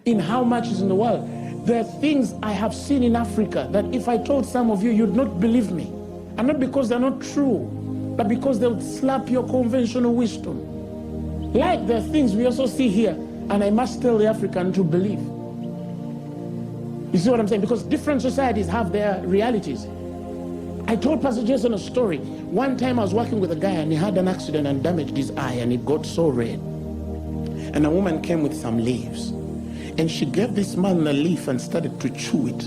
in how much is in the world. There are things I have seen in Africa that if I told some of you, you'd not believe me. And not because they're not true, but because they would slap your conventional wisdom. Like there are things we also see here, and I must tell the African to believe. You see what I'm saying? Because different societies have their realities. I told Pastor Jason a story. One time I was working with a guy and he had an accident and damaged his eye and it got so red. And a woman came with some leaves. And she gave this man a leaf and started to chew it.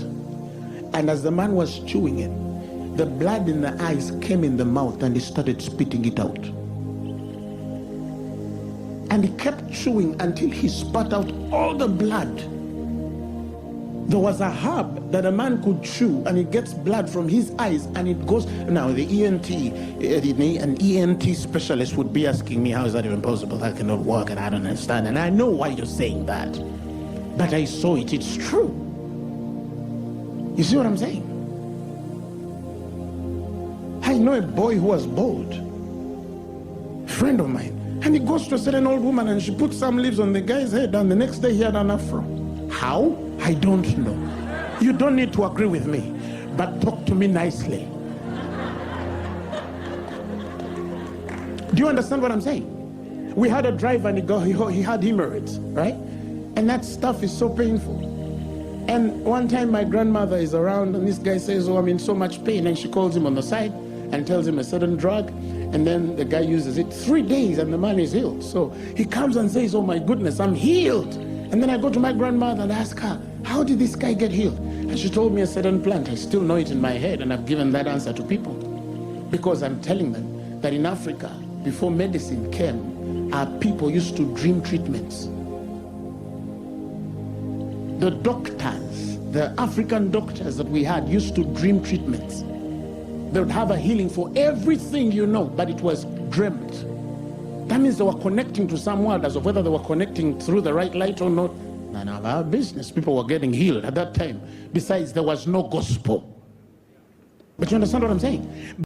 And as the man was chewing it, the blood in the eyes came in the mouth and he started spitting it out. And he kept chewing until he spat out all the blood. There was a herb that a man could chew and it gets blood from his eyes and it goes. Now the an ENT specialist would be asking me, how is that even possible? That cannot work and I don't understand. And I know why you're saying that. But I saw it, it's true. You see what I'm saying? I know a boy who was bald, friend of mine, and he goes to a certain old woman and she puts some leaves on the guy's head and the next day he had an afro. How? I don't know. You don't need to agree with me, but talk to me nicely. Do you understand what I'm saying? We had a driver and he had hemorrhoids, right? And that stuff is so painful. And one time my grandmother is around and this guy says, oh, I'm in so much pain. And she calls him on the side and tells him a certain drug. And then the guy uses it 3 days and the man is healed. So he comes and says, oh my goodness, I'm healed. And then I go to my grandmother and ask her, how did this guy get healed? And she told me a certain plant. I still know it in my head and I've given that answer to people. Because I'm telling them that in Africa, before medicine came, our people used to dream treatments. The doctors, the African doctors that we had used to dream treatments. They would have a healing for everything you know, but it was dreamt. That means they were connecting to some world, as of whether they were connecting through the right light or not. None of our business. People were getting healed at that time. Besides, there was no gospel. But you understand what I'm saying?